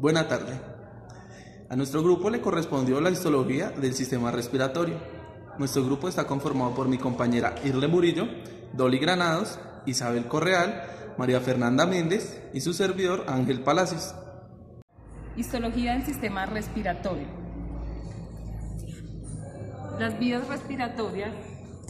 Buena tarde. A nuestro grupo le correspondió la histología del sistema respiratorio. Nuestro grupo está conformado por mi compañera Irle Murillo, Dolly Granados, Isabel Correal, María Fernanda Méndez y su servidor Ángel Palacios. Histología del sistema respiratorio. Las vías respiratorias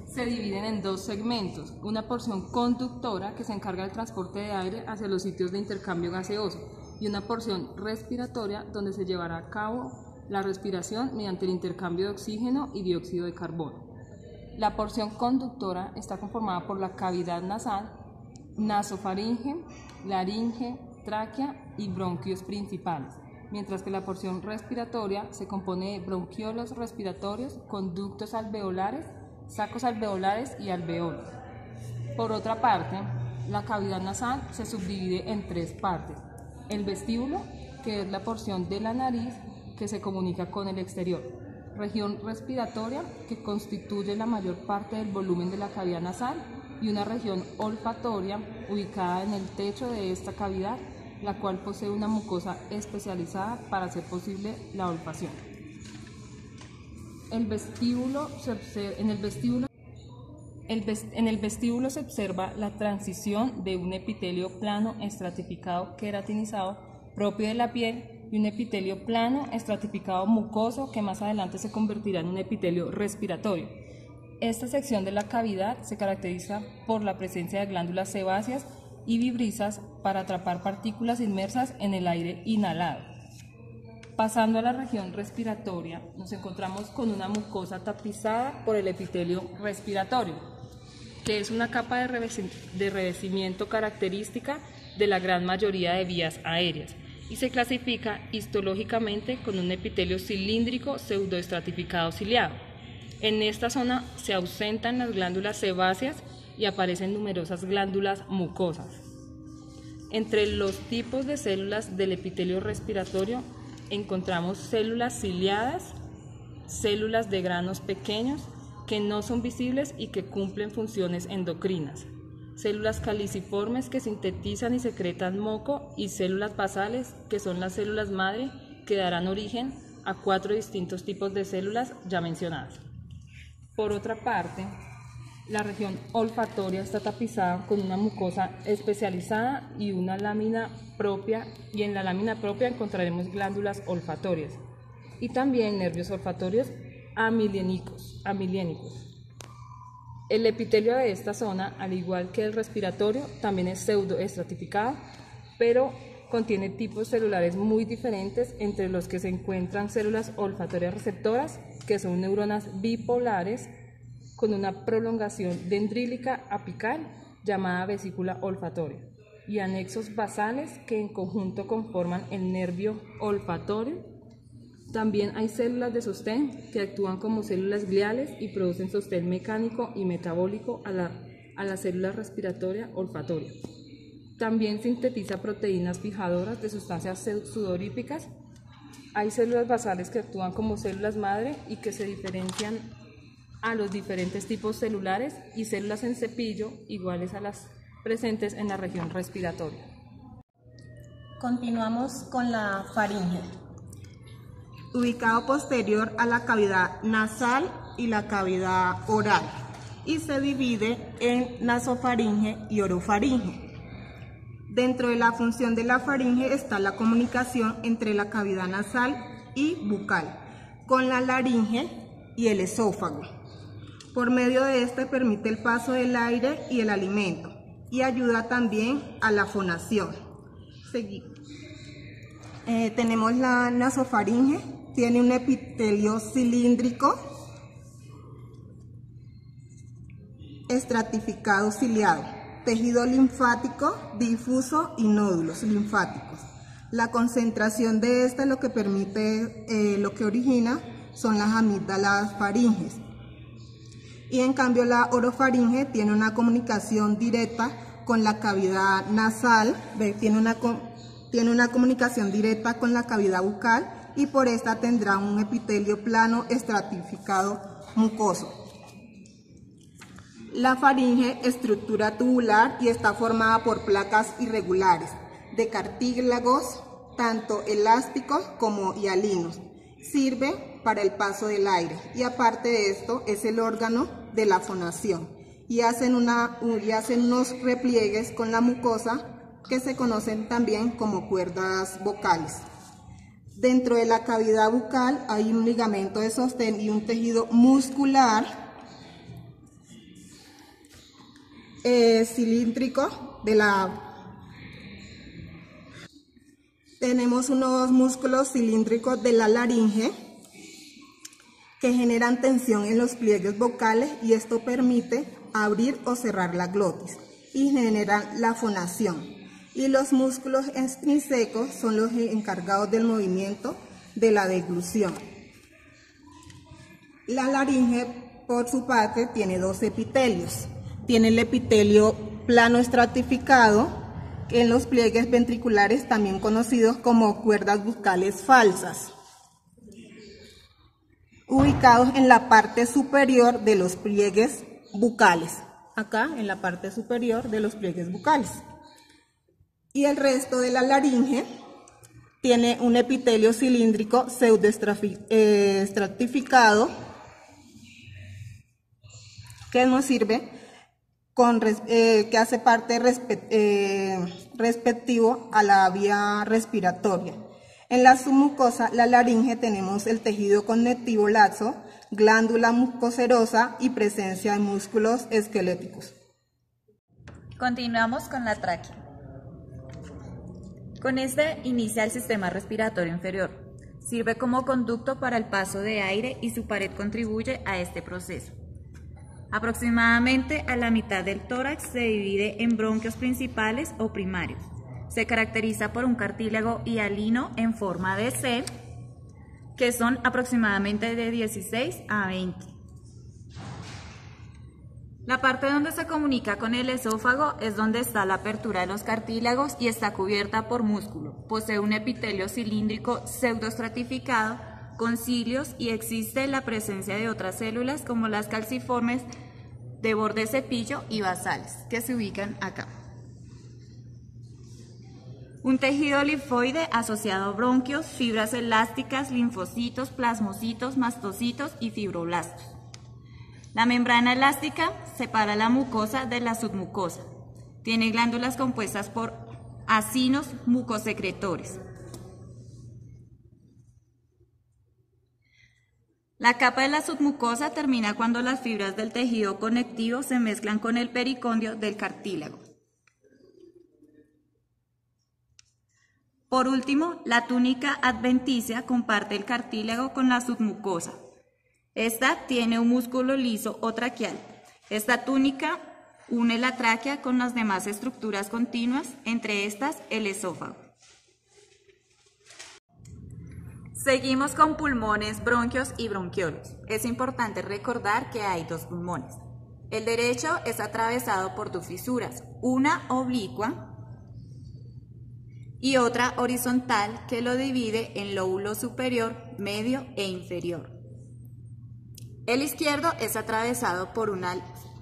se dividen en dos segmentos: una porción conductora que se encarga del transporte de aire hacia los sitios de intercambio gaseoso y una porción respiratoria donde se llevará a cabo la respiración mediante el intercambio de oxígeno y dióxido de carbono. La porción conductora está conformada por la cavidad nasal, nasofaringe, laringe, tráquea y bronquios principales, mientras que la porción respiratoria se compone de bronquiolos respiratorios, conductos alveolares, sacos alveolares y alveolos. Por otra parte, la cavidad nasal se subdivide en tres partes: el vestíbulo, que es la porción de la nariz que se comunica con el exterior; región respiratoria, que constituye la mayor parte del volumen de la cavidad nasal; y una región olfatoria ubicada en el techo de esta cavidad, la cual posee una mucosa especializada para hacer posible la olfacción. En el vestíbulo se observa la transición de un epitelio plano estratificado queratinizado propio de la piel y un epitelio plano estratificado mucoso que más adelante se convertirá en un epitelio respiratorio. Esta sección de la cavidad se caracteriza por la presencia de glándulas sebáceas y vibrisas para atrapar partículas inmersas en el aire inhalado. Pasando a la región respiratoria, nos encontramos con una mucosa tapizada por el epitelio respiratorio, que es una capa de revestimiento característica de la gran mayoría de vías aéreas y se clasifica histológicamente con un epitelio cilíndrico pseudoestratificado ciliado. En esta zona se ausentan las glándulas sebáceas y aparecen numerosas glándulas mucosas. Entre los tipos de células del epitelio respiratorio encontramos células ciliadas, células de granos pequeños que no son visibles y que cumplen funciones endocrinas, células caliciformes que sintetizan y secretan moco, y células basales, que son las células madre que darán origen a 4 distintos tipos de células ya mencionadas. Por otra parte, la región olfatoria está tapizada con una mucosa especializada y una lámina propia, y en la lámina propia encontraremos glándulas olfatorias y también nervios olfatorios amiliénicos. El epitelio de esta zona, al igual que el respiratorio, también es pseudoestratificado, pero contiene tipos celulares muy diferentes, entre los que se encuentran células olfatorias receptoras, que son neuronas bipolares con una prolongación dendrílica apical llamada vesícula olfatoria, y anexos basales que en conjunto conforman el nervio olfatorio. También hay células de sostén que actúan como células gliales y producen sostén mecánico y metabólico a la célula respiratoria olfatoria. También sintetiza proteínas fijadoras de sustancias sudoríficas. Hay células basales que actúan como células madre y que se diferencian a los diferentes tipos celulares, y células en cepillo iguales a las presentes en la región respiratoria. Continuamos con la faringe, ubicado posterior a la cavidad nasal y la cavidad oral, y se divide en nasofaringe y orofaringe. Dentro de la función de la faringe está la comunicación entre la cavidad nasal y bucal con la laringe y el esófago. Por medio de este permite el paso del aire y el alimento y ayuda también a la fonación. Seguimos. Tenemos la nasofaringe, tiene un epitelio cilíndrico estratificado ciliado, tejido linfático difuso y nódulos linfáticos. La concentración de esta lo que origina son las amígdalas faringes. Y en cambio la orofaringe tiene una comunicación directa con la cavidad nasal, tiene una comunicación directa con la cavidad bucal, y por esta tendrá un epitelio plano estratificado mucoso. La faringe, estructura tubular, y está formada por placas irregulares de cartílagos tanto elásticos como hialinos. Sirve para el paso del aire y aparte de esto es el órgano de la fonación y hacen unos repliegues con la mucosa que se conocen también como cuerdas vocales. Dentro de la cavidad bucal hay un ligamento de sostén y un tejido muscular cilíndrico Tenemos unos músculos cilíndricos de la laringe que generan tensión en los pliegues vocales y esto permite abrir o cerrar la glotis y generan la fonación. Y los músculos extrínsecos son los encargados del movimiento de la deglución. La laringe, por su parte, tiene dos epitelios. Tiene el epitelio plano estratificado en los pliegues ventriculares, también conocidos como cuerdas bucales falsas, ubicados en la parte superior de los pliegues bucales, acá en la parte superior de los pliegues bucales. Y el resto de la laringe tiene un epitelio cilíndrico pseudoestratificado que nos sirve que hace parte respectivo a la vía respiratoria. En la submucosa, la laringe, tenemos el tejido conectivo laxo, glándula mucocerosa y presencia de músculos esqueléticos. Continuamos con la tráquea. Con este inicia el sistema respiratorio inferior. Sirve como conducto para el paso de aire y su pared contribuye a este proceso. Aproximadamente a la mitad del tórax se divide en bronquios principales o primarios. Se caracteriza por un cartílago hialino en forma de C, que son aproximadamente de 16 a 20. La parte donde se comunica con el esófago es donde está la apertura de los cartílagos y está cubierta por músculo. Posee un epitelio cilíndrico pseudoestratificado con cilios y existe la presencia de otras células como las calciformes de borde cepillo y basales, que se ubican acá. Un tejido linfoide asociado a bronquios, fibras elásticas, linfocitos, plasmocitos, mastocitos y fibroblastos. La membrana elástica separa la mucosa de la submucosa. Tiene glándulas compuestas por acinos mucosecretores. La capa de la submucosa termina cuando las fibras del tejido conectivo se mezclan con el pericondio del cartílago. Por último, la túnica adventicia comparte el cartílago con la submucosa. Esta tiene un músculo liso o traqueal. Esta túnica une la tráquea con las demás estructuras continuas, entre estas el esófago. Seguimos con pulmones, bronquios y bronquiolos. Es importante recordar que hay dos pulmones. El derecho es atravesado por dos fisuras, una oblicua y otra horizontal que lo divide en lóbulo superior, medio e inferior. El izquierdo es atravesado por una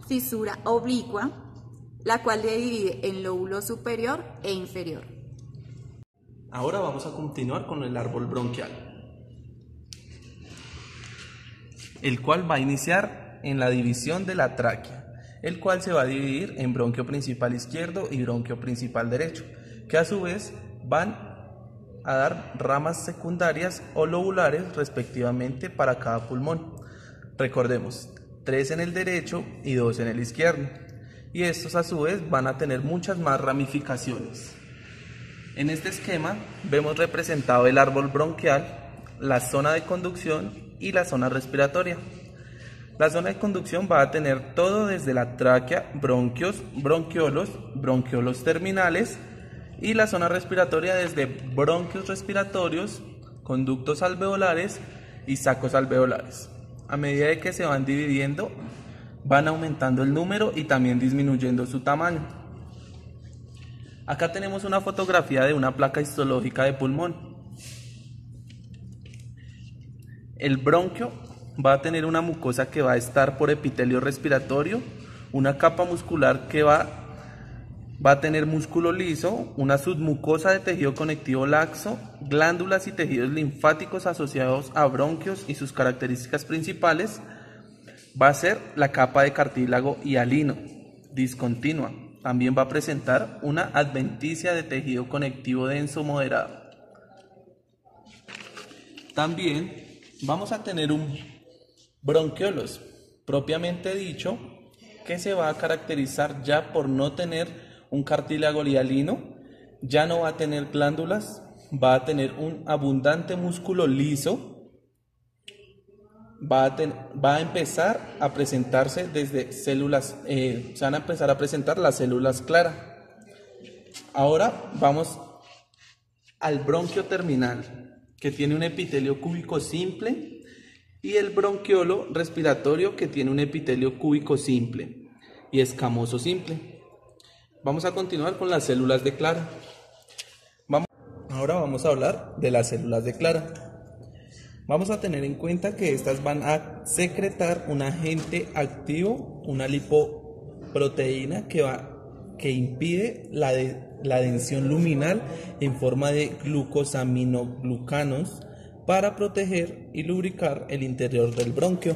fisura oblicua, la cual le divide en lóbulo superior e inferior. Ahora vamos a continuar con el árbol bronquial, el cual va a iniciar en la división de la tráquea, el cual se va a dividir en bronquio principal izquierdo y bronquio principal derecho, que a su vez van a dar ramas secundarias o lobulares respectivamente para cada pulmón. Recordemos, 3 en el derecho y 2 en el izquierdo, y estos a su vez van a tener muchas más ramificaciones. En este esquema vemos representado el árbol bronquial, la zona de conducción y la zona respiratoria. La zona de conducción va a tener todo desde la tráquea, bronquios, bronquiolos terminales, y la zona respiratoria desde bronquios respiratorios, conductos alveolares y sacos alveolares. A medida de que se van dividiendo, van aumentando el número y también disminuyendo su tamaño. Acá tenemos una fotografía de una placa histológica de pulmón. El bronquio va a tener una mucosa que va a estar por epitelio respiratorio, una capa muscular que va Va a tener músculo liso, una submucosa de tejido conectivo laxo, glándulas y tejidos linfáticos asociados a bronquios y sus características principales va a ser la capa de cartílago hialino, discontinua. También va a presentar una adventicia de tejido conectivo denso moderado. También vamos a tener un bronquiolos, propiamente dicho, que se va a caracterizar ya por no tener un cartílago hialino, ya no va a tener glándulas, va a tener un abundante músculo liso, va a empezar a presentarse desde células, se van a empezar a presentar las células claras. Ahora vamos al bronquio terminal, que tiene un epitelio cúbico simple, y el bronquiolo respiratorio, que tiene un epitelio cúbico simple y escamoso simple. Vamos a continuar con las células de Clara. Ahora vamos a hablar de las células de Clara. Vamos a tener en cuenta que estas van a secretar un agente activo, una lipoproteína que impide la adhensión luminal en forma de glucosaminoglucanos para proteger y lubricar el interior del bronquio.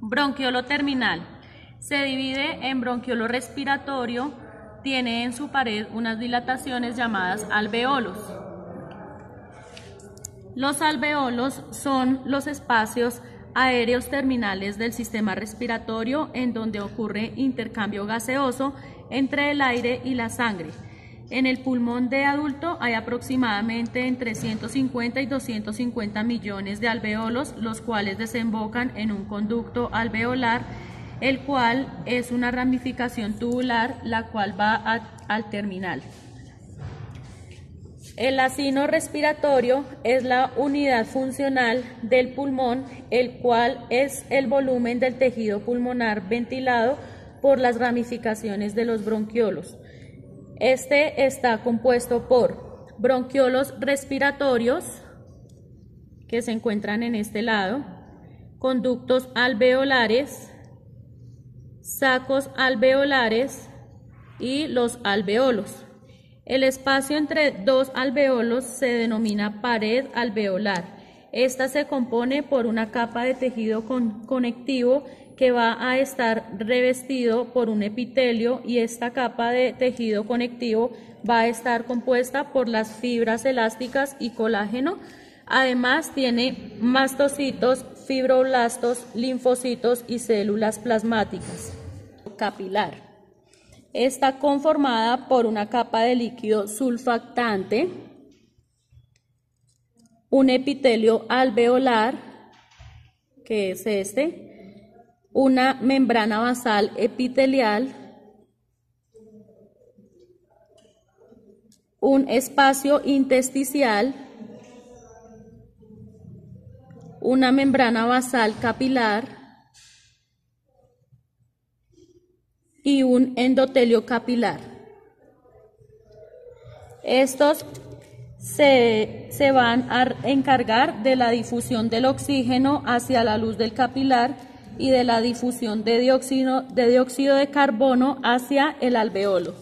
Bronquiolo terminal. Se divide en bronquiolo respiratorio, tiene en su pared unas dilataciones llamadas alveolos. Los alveolos son los espacios aéreos terminales del sistema respiratorio en donde ocurre intercambio gaseoso entre el aire y la sangre. En el pulmón de adulto hay aproximadamente entre 150 y 250 millones de alveolos, los cuales desembocan en un conducto alveolar, el cual es una ramificación tubular, la cual va al terminal. El acino respiratorio es la unidad funcional del pulmón, el cual es el volumen del tejido pulmonar ventilado por las ramificaciones de los bronquiolos. Este está compuesto por bronquiolos respiratorios, que se encuentran en este lado, conductos alveolares, sacos alveolares y los alveolos. El espacio entre dos alveolos se denomina pared alveolar. Esta se compone por una capa de tejido conectivo que va a estar revestido por un epitelio, y esta capa de tejido conectivo va a estar compuesta por las fibras elásticas y colágeno. Además tiene mastocitos, fibroblastos, linfocitos y células plasmáticas. Capilar. Está conformada por una capa de líquido sulfactante, un epitelio alveolar, que es este, una membrana basal epitelial, un espacio intersticial, una membrana basal capilar y un endotelio capilar. Estos se van a encargar de la difusión del oxígeno hacia la luz del capilar y de la difusión de dióxido de carbono hacia el alveolo.